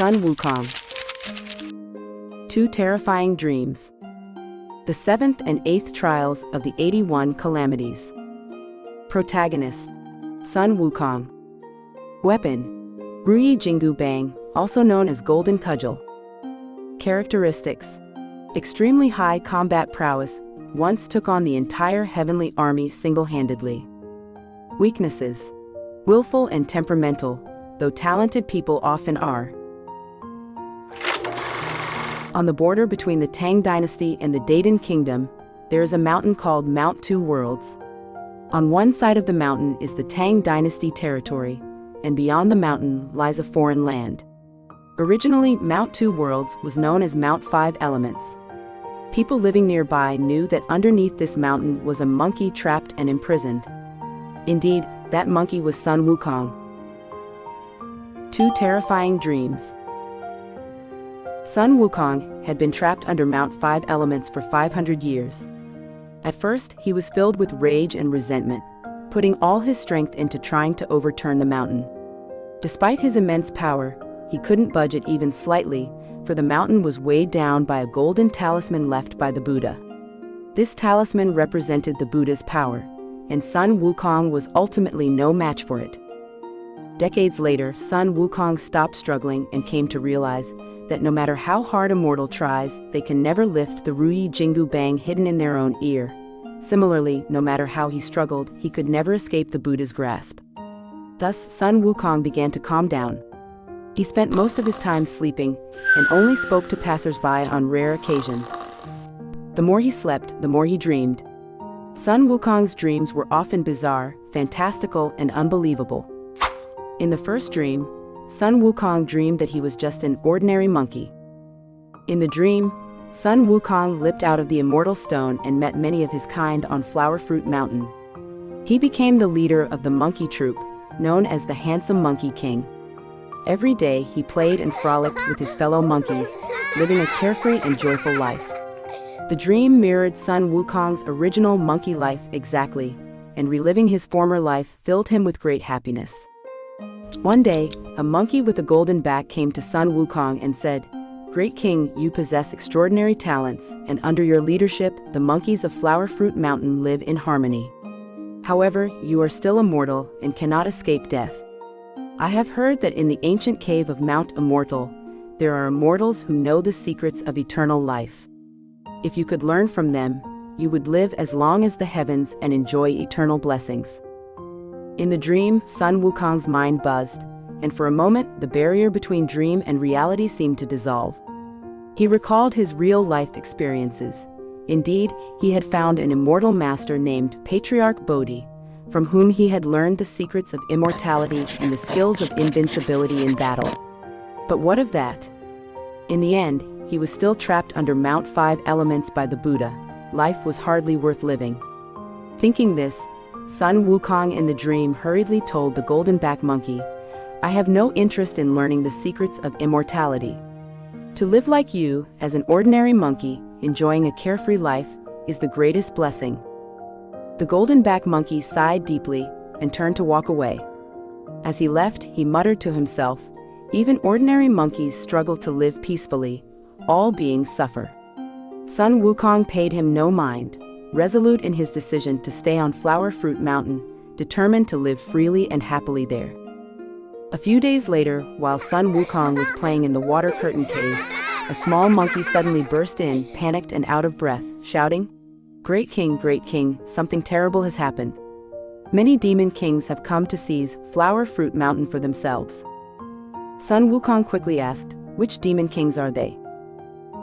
Sun Wukong. Two terrifying dreams. The 7th and 8th trials of the 81 calamities. Protagonist: Sun Wukong. Weapon: Ruyi Jinggu Bang, also known as Golden Cudgel. Characteristics: extremely high combat prowess, once took on the entire heavenly army single-handedly. Weaknesses: willful and temperamental, though talented people often are. On the border between the Tang dynasty and the Dadan kingdom, there is a mountain called Mount Two Worlds. On one side of the mountain is the Tang dynasty territory, and beyond the mountain lies a foreign land. Originally, Mount Two Worlds was known as Mount Five Elements. People living nearby knew that underneath this mountain was a monkey trapped and imprisoned. Indeed, that monkey was Sun Wukong. Two terrifying dreams. Sun Wukong had been trapped under Mount Five Elements for 500 years. At first, he was filled with rage and resentment, putting all his strength into trying to overturn the mountain. Despite his immense power, he couldn't budge it even slightly, for the mountain was weighed down by a golden talisman left by the Buddha. This talisman represented the Buddha's power, and Sun Wukong was ultimately no match for it. Decades later, Sun Wukong stopped struggling and came to realize that no matter how hard a mortal tries, they can never lift the Ruyi Jinggu Bang hidden in their own ear. Similarly, no matter how he struggled, he could never escape the Buddha's grasp. Thus, Sun Wukong began to calm down. He spent most of his time sleeping and only spoke to passers-by on rare occasions. The more he slept, the more he dreamed. Sun Wukong's dreams were often bizarre, fantastical, and unbelievable. In the first dream, Sun Wukong dreamed that he was just an ordinary monkey. In the dream, Sun Wukong leapt out of the immortal stone and met many of his kind on Flower Fruit Mountain. He became the leader of the monkey troop, known as the Handsome Monkey King. Every day, he played and frolicked with his fellow monkeys, living a carefree and joyful life. The dream mirrored Sun Wukong's original monkey life exactly, and reliving his former life filled him with great happiness. One day, a monkey with a golden back came to Sun Wukong and said, "Great King, you possess extraordinary talents, and under your leadership, the monkeys of Flower Fruit Mountain live in harmony. However, you are still immortal and cannot escape death. I have heard that in the ancient cave of Mount Immortal, there are immortals who know the secrets of eternal life. If you could learn from them, you would live as long as the heavens and enjoy eternal blessings." In the dream, Sun Wukong's mind buzzed, and for a moment, the barrier between dream and reality seemed to dissolve. He recalled his real-life experiences. Indeed, he had found an immortal master named Patriarch Bodhi, from whom he had learned the secrets of immortality and the skills of invincibility in battle. But what of that? In the end, he was still trapped under Mount Five Elements by the Buddha. Life was hardly worth living. Thinking this, Sun Wukong in the dream hurriedly told the golden-back monkey, "I have no interest in learning the secrets of immortality. To live like you, as an ordinary monkey, enjoying a carefree life, is the greatest blessing." The golden-back monkey sighed deeply and turned to walk away. As he left, he muttered to himself, "Even ordinary monkeys struggle to live peacefully. All beings suffer." Sun Wukong paid him no mind, resolute in his decision to stay on Flower Fruit Mountain, determined to live freely and happily there. A few days later, while Sun Wukong was playing in the water curtain cave, a small monkey suddenly burst in, panicked and out of breath, shouting, Great King, something terrible has happened. Many demon kings have come to seize Flower Fruit Mountain for themselves." Sun Wukong quickly asked, "Which demon kings are they?"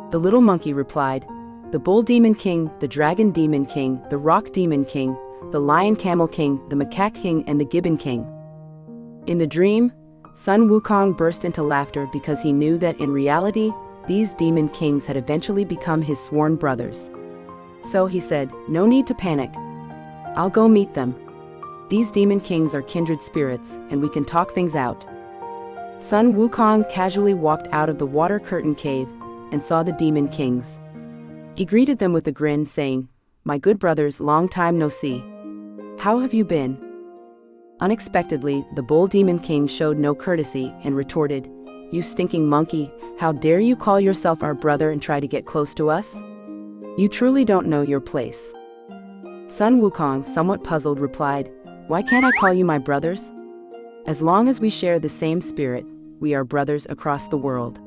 The little monkey replied, "The Bull Demon King, the Dragon Demon King, the Rock Demon King, the Lion Camel King, the Macaque King, and the Gibbon King." In the dream, Sun Wukong burst into laughter because he knew that in reality, these demon kings had eventually become his sworn brothers. So he said, "No need to panic. I'll go meet them. These demon kings are kindred spirits, and we can talk things out." Sun Wukong casually walked out of the water curtain cave and saw the demon kings. He greeted them with a grin, saying, "My good brothers, long time no see. How have you been?" Unexpectedly, the Bull Demon King showed no courtesy and retorted, "You stinking monkey, how dare you call yourself our brother and try to get close to us? You truly don't know your place." Sun Wukong, somewhat puzzled, replied, "Why can't I call you my brothers? As long as we share the same spirit, we are brothers across the world."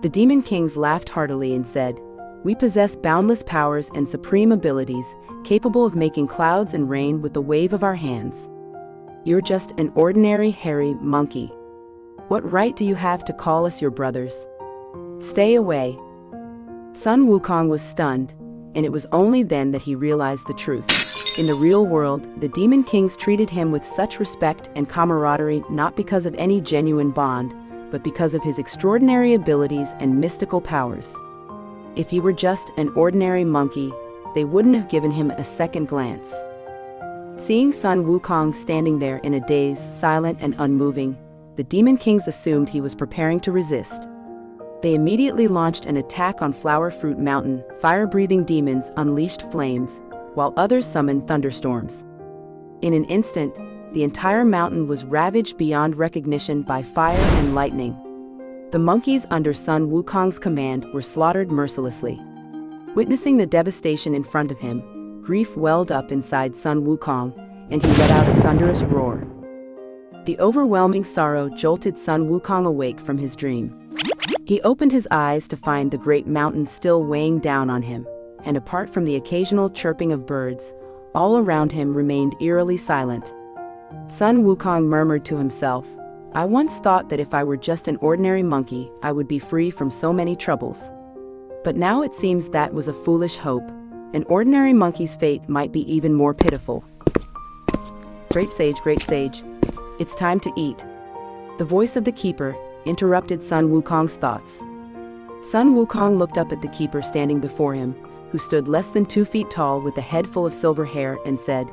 The demon kings laughed heartily and said, "We possess boundless powers and supreme abilities, capable of making clouds and rain with the wave of our hands. You're just an ordinary hairy monkey. What right do you have to call us your brothers? Stay away." Sun Wukong was stunned, and it was only then that he realized the truth. In the real world, the demon kings treated him with such respect and camaraderie not because of any genuine bond, but because of his extraordinary abilities and mystical powers. If he were just an ordinary monkey, they wouldn't have given him a second glance. Seeing Sun Wukong standing there in a daze, silent and unmoving, the demon kings assumed he was preparing to resist. They immediately launched an attack on Flower Fruit Mountain. Fire-breathing demons unleashed flames, while others summoned thunderstorms. In an instant, the entire mountain was ravaged beyond recognition by fire and lightning. The monkeys under Sun Wukong's command were slaughtered mercilessly. Witnessing the devastation in front of him, grief welled up inside Sun Wukong, and he let out a thunderous roar. The overwhelming sorrow jolted Sun Wukong awake from his dream. He opened his eyes to find the great mountain still weighing down on him, and apart from the occasional chirping of birds, all around him remained eerily silent. Sun Wukong murmured to himself, "I once thought that if I were just an ordinary monkey, I would be free from so many troubles. But now it seems that was a foolish hope. An ordinary monkey's fate might be even more pitiful." Great sage, it's time to eat." The voice of the keeper interrupted Sun Wukong's thoughts. Sun Wukong looked up at the keeper standing before him, who stood less than 2 feet tall with a head full of silver hair, and said,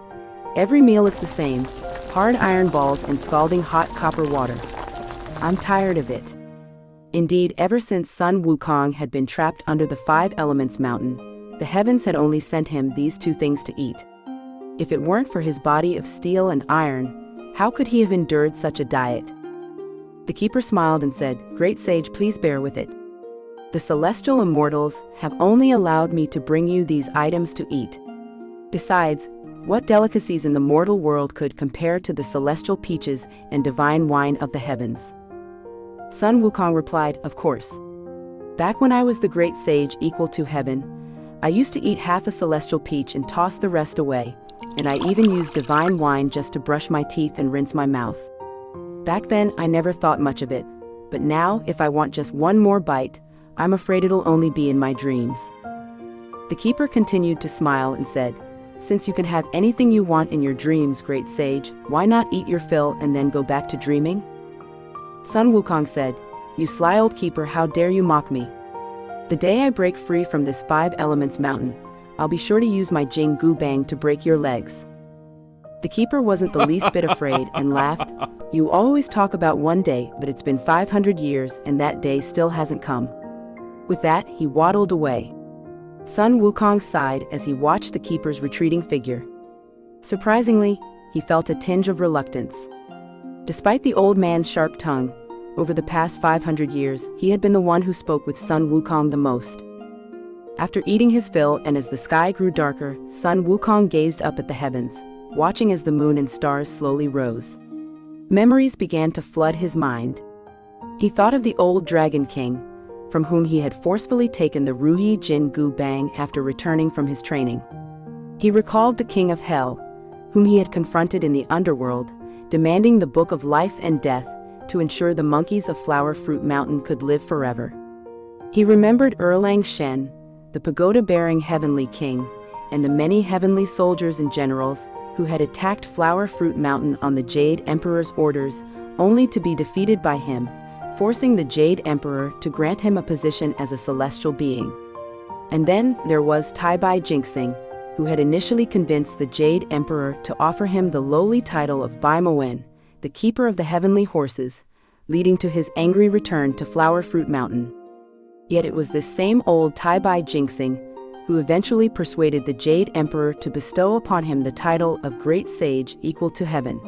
"Every meal is the same, hard iron balls and scalding hot copper water. I'm tired of it." Indeed, ever since Sun Wukong had been trapped under the Five Elements Mountain, the heavens had only sent him these two things to eat. If it weren't for his body of steel and iron, how could he have endured such a diet? The keeper smiled and said, "Great sage, please bear with it. The celestial immortals have only allowed me to bring you these items to eat. Besides, what delicacies in the mortal world could compare to the celestial peaches and divine wine of the heavens?" Sun Wukong replied, "Of course. Back when I was the great sage equal to heaven, I used to eat half a celestial peach and toss the rest away, and I even used divine wine just to brush my teeth and rinse my mouth. Back then, I never thought much of it, but now, if I want just one more bite, I'm afraid it'll only be in my dreams." The keeper continued to smile and said, "Since you can have anything you want in your dreams, great sage, why not eat your fill and then go back to dreaming?" Sun Wukong said, "You sly old keeper, how dare you mock me? The day I break free from this Five Elements Mountain, I'll be sure to use my Jing Gu Bang to break your legs." The keeper wasn't the least bit afraid and laughed, "You always talk about one day, but it's been 500 years and that day still hasn't come." With that, he waddled away. Sun Wukong sighed as he watched the keeper's retreating figure. Surprisingly, he felt a tinge of reluctance. Despite the old man's sharp tongue, over the past 500 years, he had been the one who spoke with Sun Wukong the most. After eating his fill and as the sky grew darker, Sun Wukong gazed up at the heavens, watching as the moon and stars slowly rose. Memories began to flood his mind. He thought of the old Dragon King, from whom he had forcefully taken the Ruyi Jin Gu Bang after returning from his training. He recalled the King of Hell, whom he had confronted in the underworld, demanding the Book of Life and Death to ensure the monkeys of Flower Fruit Mountain could live forever. He remembered Erlang Shen, the pagoda-bearing Heavenly King, and the many heavenly soldiers and generals who had attacked Flower Fruit Mountain on the Jade Emperor's orders, only to be defeated by him, forcing the Jade Emperor to grant him a position as a celestial being. And then there was Tai Bai Jinxing, who had initially convinced the Jade Emperor to offer him the lowly title of Bai Moen, the keeper of the heavenly horses, leading to his angry return to Flower Fruit Mountain. Yet it was this same old Tai Bai Jinxing who eventually persuaded the Jade Emperor to bestow upon him the title of Great Sage equal to heaven.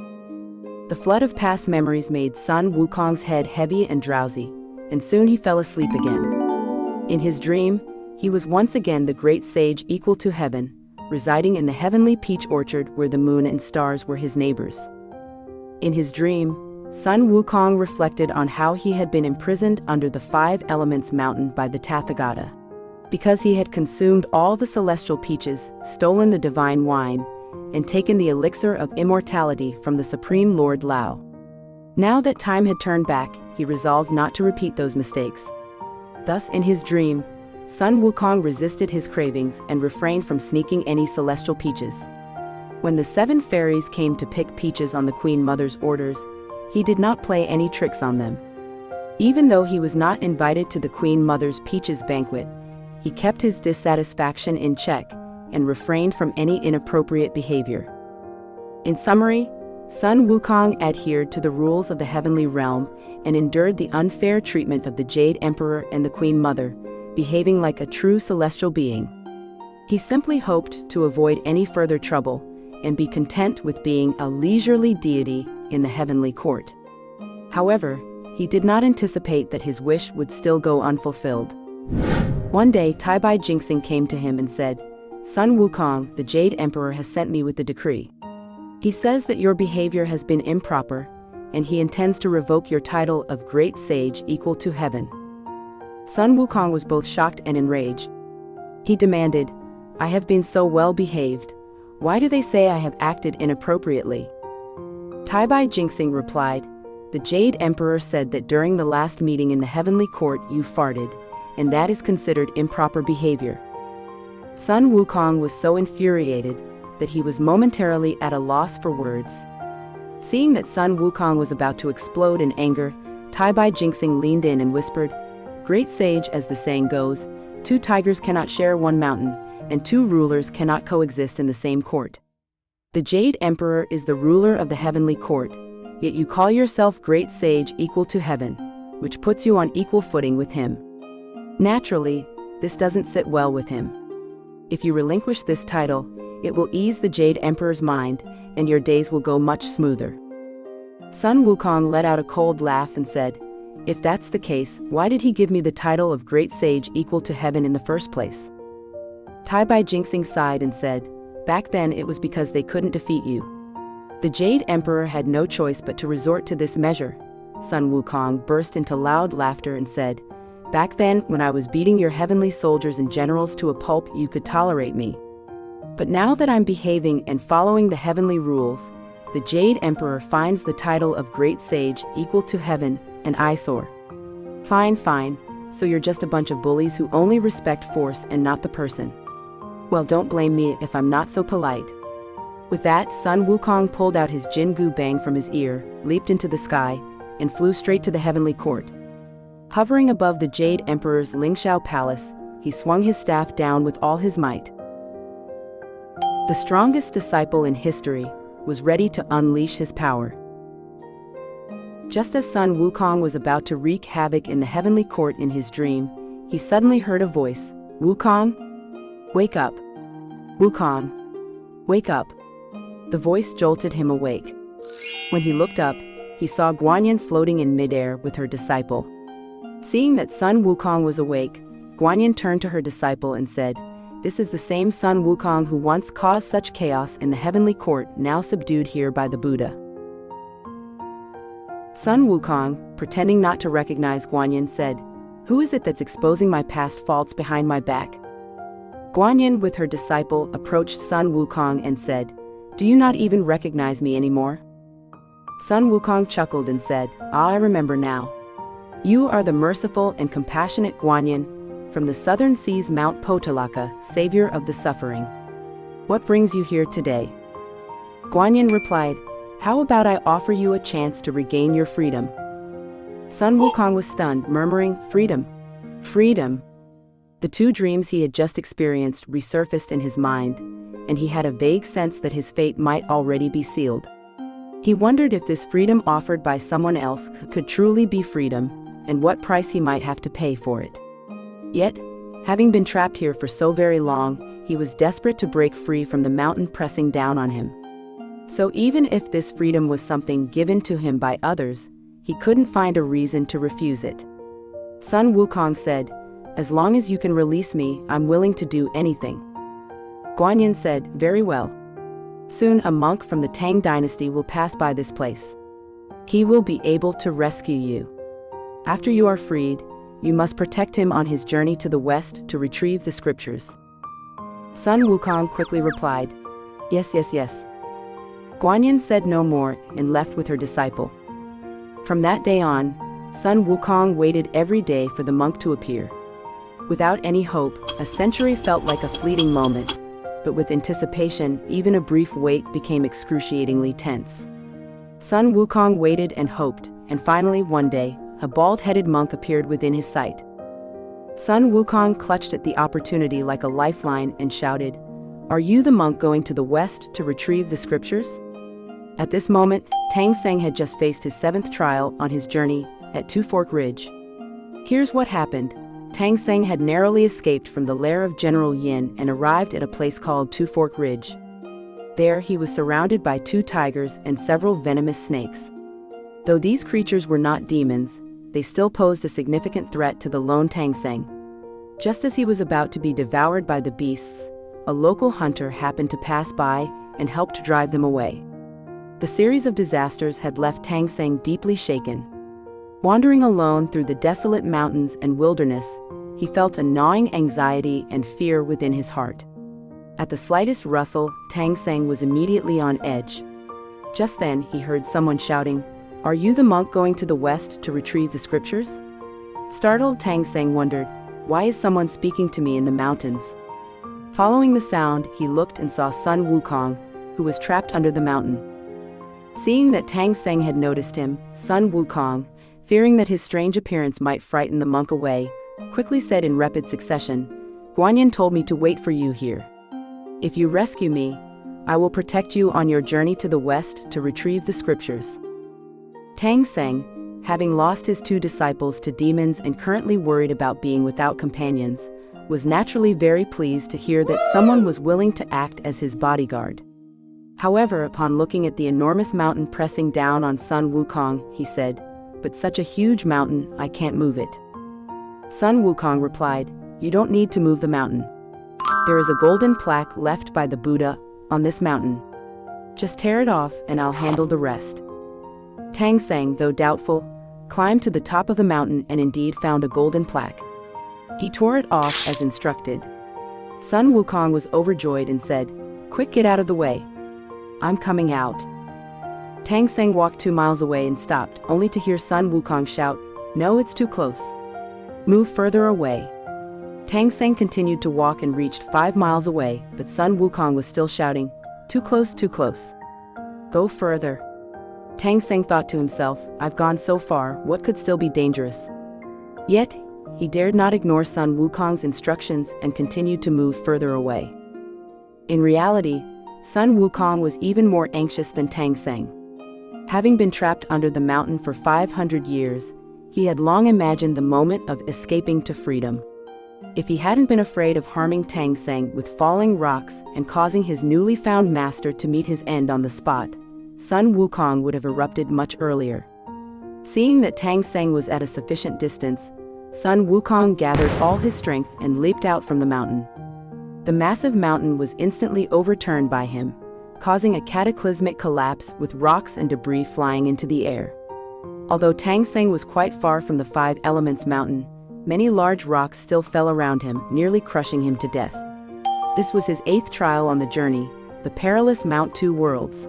The flood of past memories made Sun Wukong's head heavy and drowsy, and soon he fell asleep again. In his dream, he was once again the great sage equal to heaven, residing in the heavenly peach orchard where the moon and stars were his neighbors. In his dream, Sun Wukong reflected on how he had been imprisoned under the five elements mountain by the Tathagata. Because he had consumed all the celestial peaches, stolen the divine wine, and taken the elixir of immortality from the Supreme Lord Lao. Now that time had turned back, he resolved not to repeat those mistakes. Thus, in his dream, Sun Wukong resisted his cravings and refrained from sneaking any celestial peaches. When the 7 fairies came to pick peaches on the Queen Mother's orders, he did not play any tricks on them. Even though he was not invited to the Queen Mother's peaches banquet, he kept his dissatisfaction in check and refrained from any inappropriate behavior. In summary, Sun Wukong adhered to the rules of the heavenly realm and endured the unfair treatment of the Jade Emperor and the Queen Mother, behaving like a true celestial being. He simply hoped to avoid any further trouble and be content with being a leisurely deity in the heavenly court. However, he did not anticipate that his wish would still go unfulfilled. One day, Jinxing came to him and said, "Sun Wukong, the Jade Emperor has sent me with the decree. He says that your behavior has been improper, and he intends to revoke your title of Great Sage equal to heaven." Sun Wukong was both shocked and enraged. He demanded, "I have been so well behaved. Why do they say I have acted inappropriately?" Jinxing replied, "The Jade Emperor said that during the last meeting in the heavenly court you farted, and that is considered improper behavior." Sun Wukong was so infuriated that he was momentarily at a loss for words. Seeing that Sun Wukong was about to explode in anger, Jinxing leaned in and whispered, "Great sage, as the saying goes, 2 tigers cannot share one mountain, and 2 rulers cannot coexist in the same court. The Jade Emperor is the ruler of the heavenly court, yet you call yourself Great Sage equal to heaven, which puts you on equal footing with him. Naturally, this doesn't sit well with him. If you relinquish this title, it will ease the Jade Emperor's mind, and your days will go much smoother." Sun Wukong let out a cold laugh and said, "If that's the case, why did he give me the title of Great Sage equal to heaven in the first place?" Jinxing sighed and said, "Back then it was because they couldn't defeat you. The Jade Emperor had no choice but to resort to this measure." Sun Wukong burst into loud laughter and said, "Back then, when I was beating your heavenly soldiers and generals to a pulp, you could tolerate me. But now that I'm behaving and following the heavenly rules, the Jade Emperor finds the title of Great Sage equal to heaven an eyesore. Fine, so you're just a bunch of bullies who only respect force and not the person. Well, don't blame me if I'm not so polite." With that, Sun Wukong pulled out his Jingu Bang from his ear, leaped into the sky, and flew straight to the heavenly court. Hovering above the Jade Emperor's Lingxiao Palace, he swung his staff down with all his might. The strongest disciple in history was ready to unleash his power. Just as Sun Wukong was about to wreak havoc in the heavenly court in his dream, he suddenly heard a voice, "Wukong? Wake up! Wukong! Wake up!" The voice jolted him awake. When he looked up, he saw Guanyin floating in midair with her disciple. Seeing that Sun Wukong was awake, Guanyin turned to her disciple and said, "This is the same Sun Wukong who once caused such chaos in the heavenly court, now subdued here by the Buddha." Sun Wukong, pretending not to recognize Guanyin, said, "Who is it that's exposing my past faults behind my back?" Guanyin, with her disciple, approached Sun Wukong and said, "Do you not even recognize me anymore?" Sun Wukong chuckled and said, "Ah, I remember now. You are the merciful and compassionate Guanyin from the southern seas, Mount Potalaka, savior of the suffering. What brings you here today?" Guanyin replied, "How about I offer you a chance to regain your freedom?" Sun Wukong was stunned, murmuring, "Freedom? Freedom?" The 2 dreams he had just experienced resurfaced in his mind, and he had a vague sense that his fate might already be sealed. He wondered if this freedom offered by someone else could truly be freedom, and what price he might have to pay for it. Yet, having been trapped here for so very long, he was desperate to break free from the mountain pressing down on him. So even if this freedom was something given to him by others, he couldn't find a reason to refuse it. Sun Wukong said, "As long as you can release me, I'm willing to do anything." Guanyin said, "Very well. Soon a monk from the Tang dynasty will pass by this place. He will be able to rescue you. After you are freed, you must protect him on his journey to the west to retrieve the scriptures." Sun Wukong quickly replied, "Yes, yes, yes." Guanyin said no more and left with her disciple. From that day on, Sun Wukong waited every day for the monk to appear. Without any hope, a century felt like a fleeting moment, but with anticipation, even a brief wait became excruciatingly tense. Sun Wukong waited and hoped, and finally one day, a bald-headed monk appeared within his sight. Sun Wukong clutched at the opportunity like a lifeline and shouted, "Are you the monk going to the west to retrieve the scriptures?" At this moment, Tang Sanzang had just faced his 7th trial on his journey at Two Fork Ridge. Here's what happened. Tang Sanzang had narrowly escaped from the lair of General Yin and arrived at a place called Two Fork Ridge. There he was surrounded by 2 tigers and several venomous snakes. Though these creatures were not demons, they still posed a significant threat to the lone Tang Sanzang. Just as he was about to be devoured by the beasts, a local hunter happened to pass by and helped drive them away. The series of disasters had left Tang Sanzang deeply shaken. Wandering alone through the desolate mountains and wilderness, he felt a gnawing anxiety and fear within his heart. At the slightest rustle, Tang Sanzang was immediately on edge. Just then, he heard someone shouting, "Are you the monk going to the west to retrieve the scriptures?" Startled, Tang Sanzang wondered, "Why is someone speaking to me in the mountains?" Following the sound, he looked and saw Sun Wukong, who was trapped under the mountain. Seeing that Tang Sanzang had noticed him, Sun Wukong, fearing that his strange appearance might frighten the monk away, quickly said in rapid succession, "Guanyin told me to wait for you here. If you rescue me, I will protect you on your journey to the west to retrieve the scriptures." Tang Sanzang, having lost his 2 disciples to demons and currently worried about being without companions, was naturally very pleased to hear that someone was willing to act as his bodyguard. However, upon looking at the enormous mountain pressing down on Sun Wukong, he said, "But such a huge mountain, I can't move it." Sun Wukong replied, "You don't need to move the mountain. There is a golden plaque left by the Buddha on this mountain. Just tear it off and I'll handle the rest." Tang Sanzang, though doubtful, climbed to the top of the mountain and indeed found a golden plaque. He tore it off as instructed. Sun Wukong was overjoyed and said, "Quick, get out of the way. I'm coming out." Tang Sanzang walked 2 miles away and stopped, only to hear Sun Wukong shout, "No, it's too close. Move further away." Tang Sanzang continued to walk and reached 5 miles away, but Sun Wukong was still shouting, "Too close, too close. Go further." Tang Sanzang thought to himself, "I've gone so far, what could still be dangerous?" Yet, he dared not ignore Sun Wukong's instructions and continued to move further away. In reality, Sun Wukong was even more anxious than Tang Sanzang. Having been trapped under the mountain for 500 years, he had long imagined the moment of escaping to freedom. If he hadn't been afraid of harming Tang Sanzang with falling rocks and causing his newly found master to meet his end on the spot, Sun Wukong would have erupted much earlier. Seeing that Tang Sanzang was at a sufficient distance, Sun Wukong gathered all his strength and leaped out from the mountain. The massive mountain was instantly overturned by him, causing a cataclysmic collapse with rocks and debris flying into the air. Although Tang Sanzang was quite far from the 5 Elements mountain, many large rocks still fell around him, nearly crushing him to death. This was his 8th trial on the journey, the perilous Mount Two Worlds.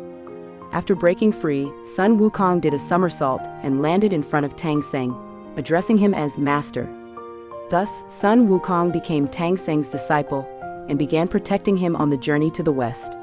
After breaking free, Sun Wukong did a somersault and landed in front of Tang Sanzang, addressing him as Master. Thus, Sun Wukong became Tang Sanzang's disciple and began protecting him on the journey to the west.